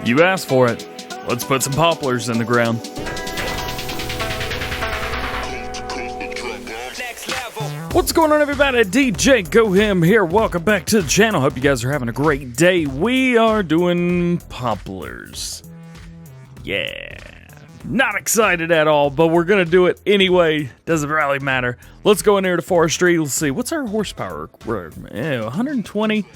You asked for it. Let's put some poplars in the ground. What's going on, everybody? DjGoHam here. Welcome back to the channel. Hope you guys are having a great day. We are doing poplars. Yeah. Not excited at all, but we're going to do it anyway. Doesn't really matter. Let's go in here to forestry. Let's see. What's our horsepower? 120.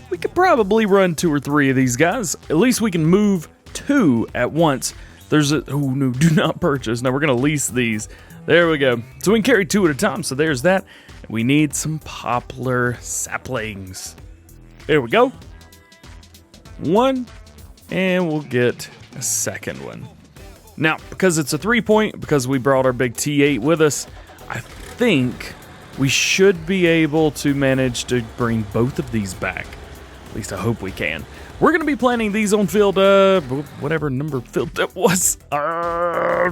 We could probably run 2 or 3 of these guys. At least we can move 2 at once. There's a... Oh, no. Do not purchase. Now, we're going to lease these. There we go. So we can carry 2 at a time. So there's that. We need some poplar saplings. There we go. 1. And we'll get a second one. Now, because it's a 3-point, because we brought our big T8 with us, I think we should be able to manage to bring both of these back. At least I hope we can. We're going to be planting these on field, whatever number field it was.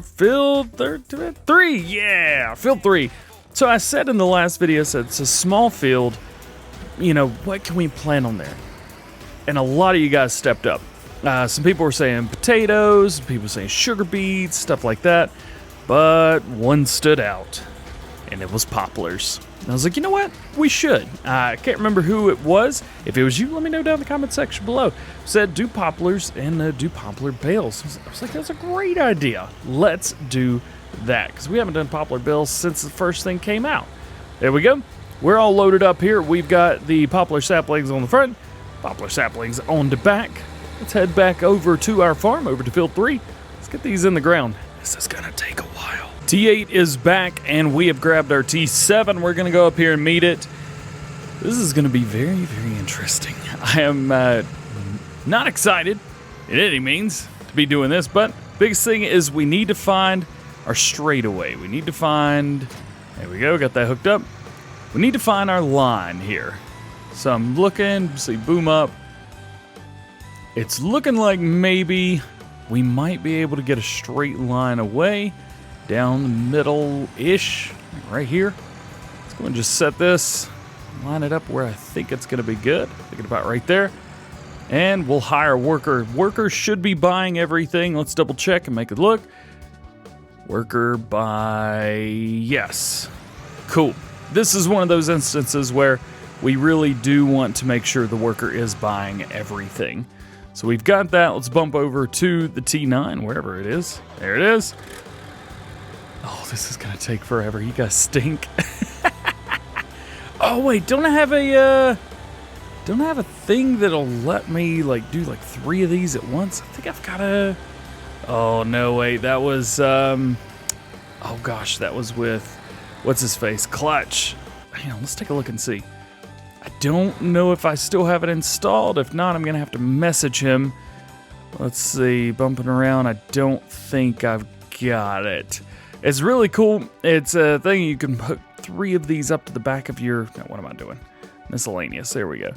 Field 3, yeah, field 3. So I said in the last video, said it's a small field. You know, what can we plant on there? And a lot of you guys stepped up. Some people were saying potatoes, people were saying sugar beets, stuff like that. But one stood out, and it was poplars. And I was like, you know what? We should. I can't remember who it was. If it was you, let me know down in the comment section below. Said do poplars and do poplar bales. I was like, that's a great idea. Let's do that, because we haven't done poplar bales since the first thing came out. There we go. We're all loaded up here. We've got the poplar saplings on the front, poplar saplings on the back. Let's head back over to our farm, over to field 3. Let's get these in the ground. This is gonna take a while. T8 is back, and we have grabbed our T7. We're gonna go up here and meet it. This is gonna be very, very interesting. I am not excited in any means to be doing this, but biggest thing is we need to find our straightaway. We need to find, there we go, got that hooked up. We need to find our line here. So I'm looking, see, boom up. It's looking like maybe we might be able to get a straight line away down the middle-ish, right here. Let's go and just set this, line it up where I think it's going to be good. Thinking about right there. And we'll hire a worker. Worker should be buying everything. Let's double check and make it look. Worker by... Yes. Cool. This is one of those instances where we really do want to make sure the worker is buying everything. So we've got that. Let's bump over to the T9, wherever it is. There it is. Oh, this is gonna take forever. You guys stink. Oh wait, don't I have a thing that'll let me like do like 3 of these at once? I think I've got a. Oh no, wait, that was oh gosh, that was with what's his face, Clutch. Hang on, let's take a look and see. I don't know if I still have it installed. If not, I'm gonna have to message him. Let's see, bumping around. I don't think I've got it. It's really cool. It's a thing you can put 3 of these up to the back of your... What am I doing? Miscellaneous. There we go.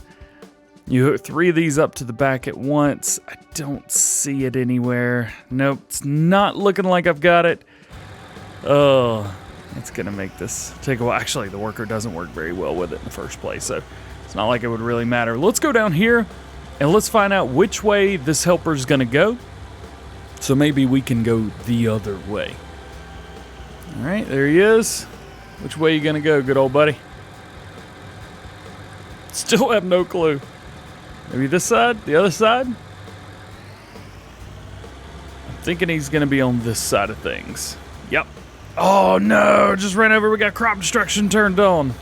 You hook 3 of these up to the back at once. I don't see it anywhere. Nope, it's not looking like I've got it. Oh, it's gonna make this take a while. Actually, the worker doesn't work very well with it in the first place, so it's not like it would really matter. Let's go down here and let's find out which way this helper's gonna go. So maybe we can go the other way. All right, there he is. Which way you gonna go, good old buddy? Still have no clue. Maybe this side, the other side? I'm thinking he's gonna be on this side of things. Yep. Oh no, just ran over, we got crop destruction turned on.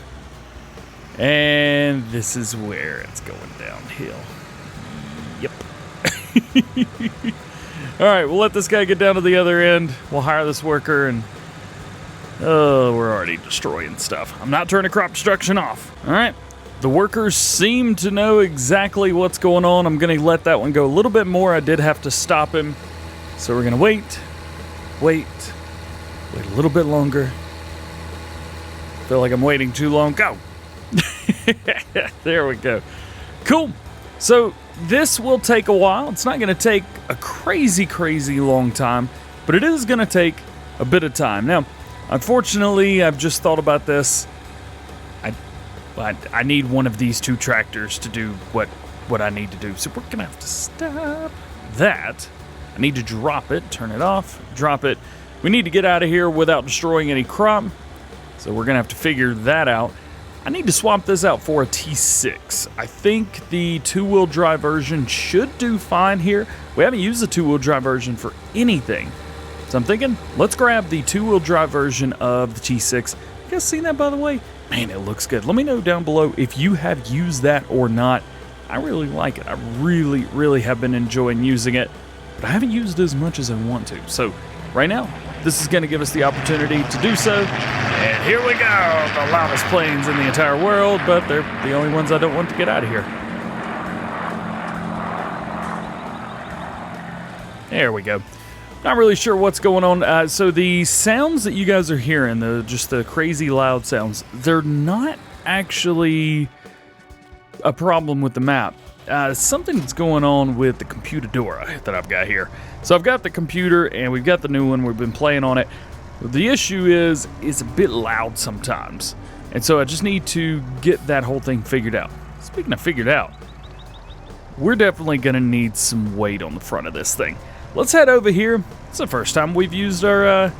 And this is where it's going downhill. Yep. All right, we'll let this guy get down to the other end. We'll hire this worker and... Oh, we're already destroying stuff. I'm not turning crop destruction off. All right. The workers seem to know exactly what's going on. I'm going to let that one go a little bit more. I did have to stop him. So we're going to wait a little bit longer. Feel like I'm waiting too long. Go. There we go. Cool. So this will take a while. It's not going to take a crazy long time, but it is going to take a bit of time. Now, unfortunately, I've just thought about this. I need one of these 2 tractors to do what I need to do. So we're going to have to stop, that, I need to drop it, turn it off, drop it. We need to get out of here without destroying any crop, so we're going to have to figure that out. I need to swap this out for a T6. I think the two-wheel drive version should do fine here. We haven't used the two-wheel drive version for anything. So I'm thinking, let's grab the two-wheel drive version of the T6. You guys seen that, by the way? Man, it looks good. Let me know down below if you have used that or not. I really like it. I really, really have been enjoying using it, but I haven't used it as much as I want to. So right now, this is going to give us the opportunity to do so. And here we go, the loudest planes in the entire world, but they're the only ones I don't want to get out of here. There we go. Not really sure what's going on. So the sounds that you guys are hearing, just the crazy loud sounds, they're not actually a problem with the map. Something's going on with the Computadora that I've got here. So I've got the computer and we've got the new one. We've been playing on it. The issue is it's a bit loud sometimes. And so I just need to get that whole thing figured out. Speaking of figured out, we're definitely going to need some weight on the front of this thing. Let's head over here. It's the first time we've used our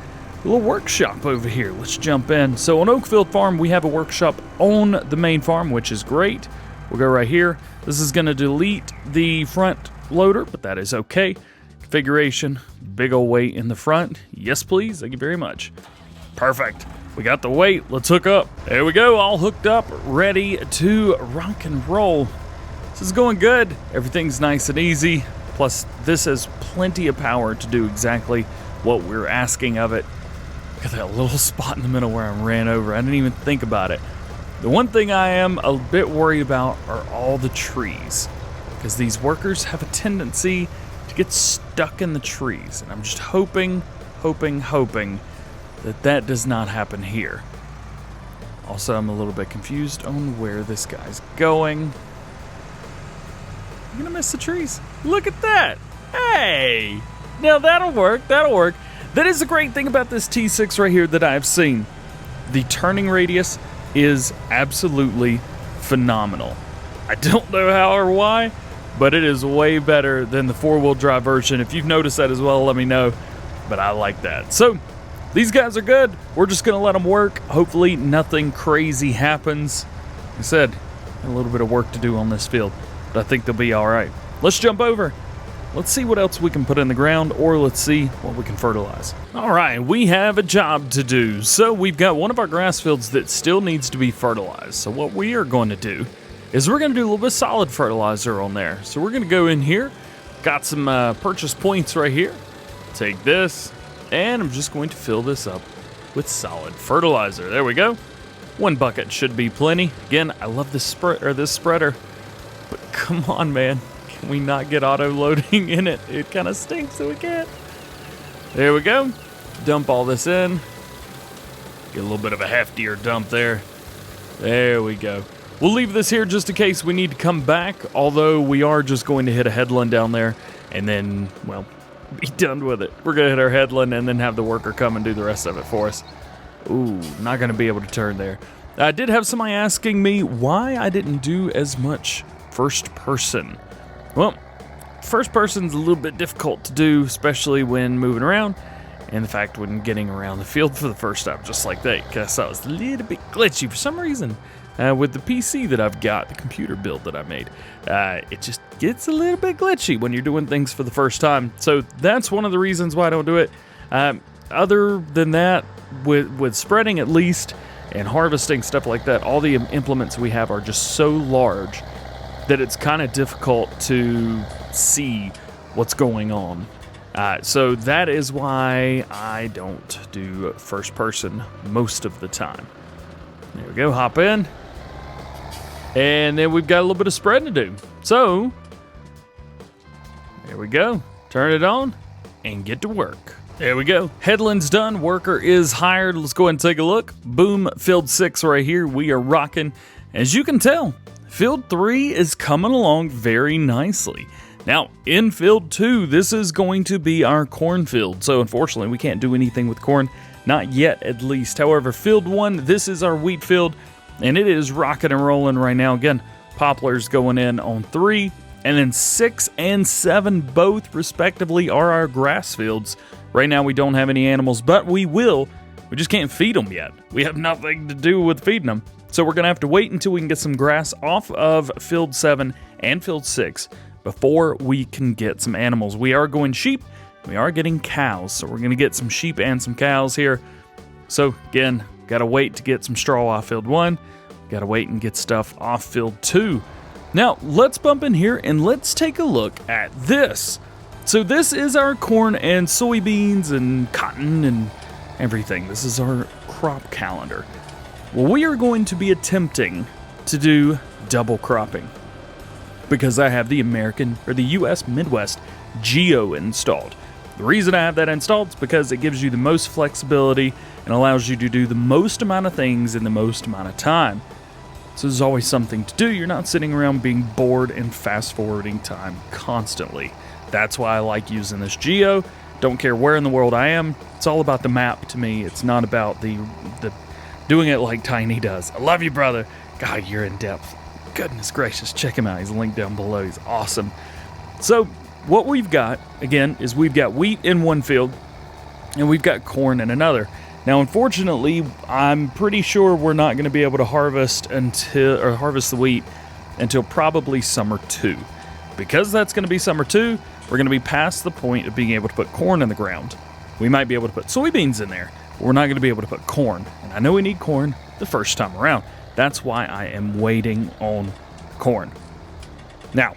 little workshop over here. Let's jump in. So on Oakfield Farm, we have a workshop on the main farm, which is great. We'll go right here. This is going to delete the front loader, but that is okay. Configuration, big old weight in the front. Yes, please. Thank you very much. Perfect. We got the weight. Let's hook up. There we go. All hooked up, ready to rock and roll. This is going good. Everything's nice and easy. Plus, this has plenty of power to do exactly what we're asking of it. Look at that little spot in the middle where I ran over. I didn't even think about it. The one thing I am a bit worried about are all the trees, because these workers have a tendency to get stuck in the trees, and I'm just hoping that that does not happen here. Also, I'm a little bit confused on where this guy's going. I'm gonna miss the trees. Look at that. Hey, now that'll work. That is the great thing about this T6 right here that I've seen. The turning radius is absolutely phenomenal. I don't know how or why, but it is way better than the four-wheel drive version. If you've noticed that as well, let me know, but I like that. So these guys are good. We're just gonna let them work. Hopefully nothing crazy happens. Like I said, a little bit of work to do on this field, but I think they'll be all right. Let's jump over. Let's see what else we can put in the ground, or let's see what we can fertilize. All right, we have a job to do. So we've got one of our grass fields that still needs to be fertilized. So what we are going to do is we're going to do a little bit of solid fertilizer on there. So we're going to go in here. Got some purchase points right here. Take this, and I'm just going to fill this up with solid fertilizer. There we go. 1 bucket should be plenty. Again, I love this spreader, but come on, man. Can we not get auto loading in it? It kind of stinks, so we can't. There we go. Dump all this in. Get a little bit of a heftier dump there. There we go. We'll leave this here just in case we need to come back, although we are just going to hit a headland down there and then, well, be done with it. We're going to hit our headland and then have the worker come and do the rest of it for us. Ooh, not going to be able to turn there. I did have somebody asking me why I didn't do as much first person. Well, first person's a little bit difficult to do, especially when moving around, and the fact when getting around the field for the first time, just like that, because I was a little bit glitchy for some reason. With the PC that I've got, the computer build that I made, it just gets a little bit glitchy when you're doing things for the first time. So that's one of the reasons why I don't do it. Other than that, with spreading at least, and harvesting, stuff like that, all the implements we have are just so large that it's kind of difficult to see what's going on. So that is why I don't do first person most of the time. There we go, hop in. And then we've got a little bit of spreading to do. So, there we go. Turn it on and get to work. There we go. Headland's done. Worker is hired. Let's go ahead and take a look. Boom, field 6 right here. We are rocking. As you can tell, field 3 is coming along very nicely. Now, in field 2, this is going to be our cornfield. So, unfortunately, we can't do anything with corn. Not yet, at least. However, field 1, this is our wheat field, and it is rocking and rolling right now. Again, Poplar's going in on 3. And then 6 and 7 both respectively are our grass fields. Right now we don't have any animals, but we will. We just can't feed them yet. We have nothing to do with feeding them. So we're gonna have to wait until we can get some grass off of field 7 and field 6 before we can get some animals. We are going sheep, we are getting cows. So we're gonna get some sheep and some cows here. So again, gotta wait to get some straw off field 1. Gotta wait and get stuff off field 2. Now, let's bump in here and let's take a look at this. So this is our corn and soybeans and cotton and everything. This is our crop calendar. Well, we are going to be attempting to do double cropping because I have the US Midwest Geo installed. The reason I have that installed is because it gives you the most flexibility and allows you to do the most amount of things in the most amount of time. So there's always something to do. You're not sitting around being bored and fast-forwarding time constantly. That's why I like using this Geo. Don't care where in the world I am. It's all about the map to me. It's not about the doing it like Tiny does. I love you, brother. God, you're in depth. Goodness gracious, check him out. He's linked down below. He's awesome. So what we've got, again, is we've got wheat in one field, and we've got corn in another. Now, unfortunately, I'm pretty sure we're not going to be able to harvest the wheat until probably summer 2. Because that's going to be summer 2, we're going to be past the point of being able to put corn in the ground. We might be able to put soybeans in there, but we're not going to be able to put corn. And I know we need corn the first time around. That's why I am waiting on corn. Now,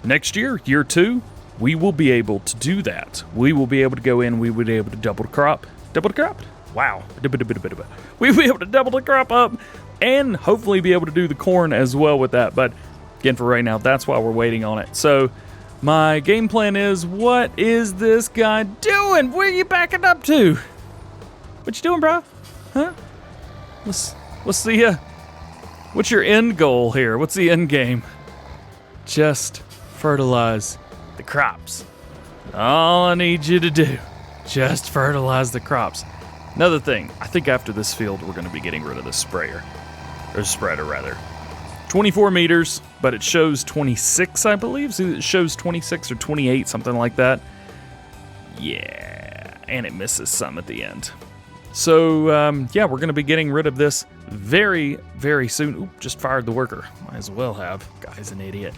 next year, year 2, we will be able to do that. We will be able to go in, we would be able to double the crop. Double the crop? Wow. We'll be able to double the crop up and hopefully be able to do the corn as well with that. But again, for right now, that's why we're waiting on it. So my game plan is, what is this guy doing? Where are you backing up to? What you doing, bro? Huh? What's your end goal here? What's the end game? Just fertilize the crops. All I need you to do, just fertilize the crops. Another thing, I think after this field, we're going to be getting rid of the sprayer. Or spreader, rather. 24 meters, but it shows 26, I believe. So it shows 26 or 28, something like that. Yeah, and it misses some at the end. So, yeah, we're going to be getting rid of this very, very soon. Oop, just fired the worker. Might as well have. Guy's an idiot.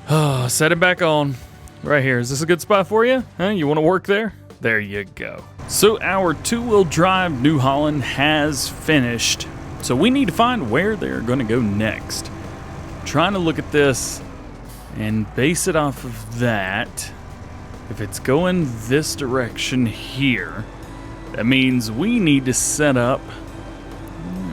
Oh, set it back on. Right here. Is this a good spot for you? Huh? You want to work there? There you go. So our two-wheel drive New Holland has finished. So we need to find where they're going to go next. I'm trying to look at this and base it off of that. If it's going this direction here, that means we need to set up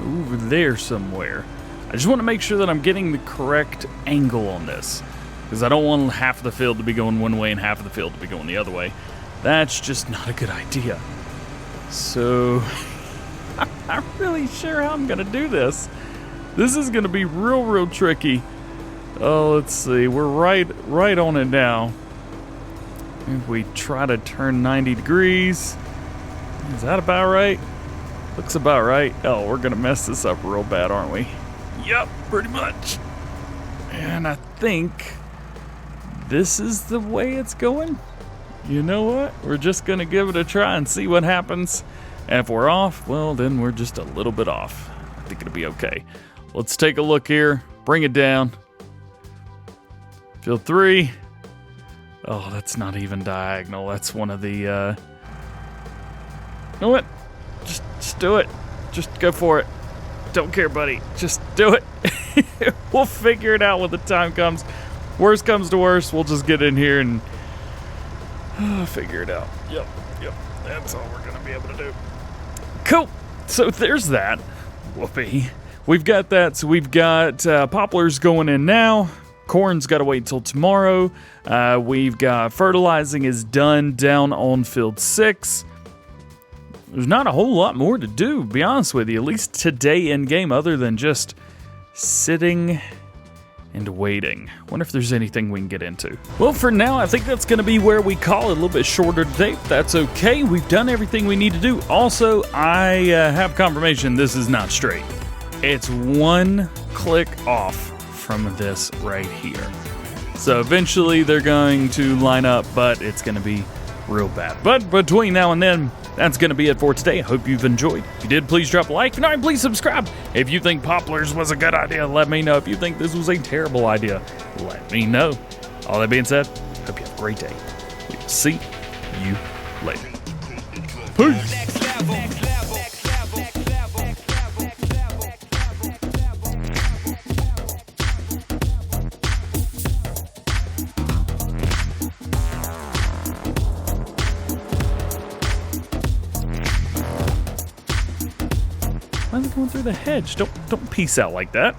over there somewhere. I just want to make sure that I'm getting the correct angle on this, because I don't want half of the field to be going one way and half of the field to be going the other way. That's just not a good idea. So I'm not really sure how I'm going to do this. This is going to be real tricky. Oh, let's see. We're right on it now. If we try to turn 90 degrees, is that about right? Looks about right. Oh, we're going to mess this up real bad, aren't we? Yep, pretty much. And I think this is the way it's going. You know what? We're just going to give it a try and see what happens. And if we're off, well, then we're just a little bit off. I think it'll be okay. Let's take a look here. Bring it down. Field 3. Oh, that's not even diagonal. That's one of the, you know what? Just do it. Just go for it. Don't care, buddy. Just do it. We'll figure it out when the time comes. Worst comes to worst, we'll just get in here and figure it out. Yep. That's all we're going to be able to do. Cool. So there's that. Whoopee. We've got that. So we've got poplars going in now. Corn's got to wait until tomorrow. We've got fertilizing is done down on field 6. There's not a whole lot more to do, to be honest with you, at least today in game, other than just sitting and waiting. Wonder if there's anything we can get into. Well, for now, I think that's going to be where we call it. A little bit shorter today. That's okay. We've done everything we need to do. Also, I have confirmation this is not straight. It's one click off from this right here. So eventually they're going to line up, but it's going to be real bad. But between now and then, that's going to be it for today. I hope you've enjoyed. If you did, please drop a like. If not, please subscribe. If you think Poplars was a good idea, let me know. If you think this was a terrible idea, let me know. All that being said, hope you have a great day. We will see you later. Peace. Why are they going through the hedge? Don't peace out like that.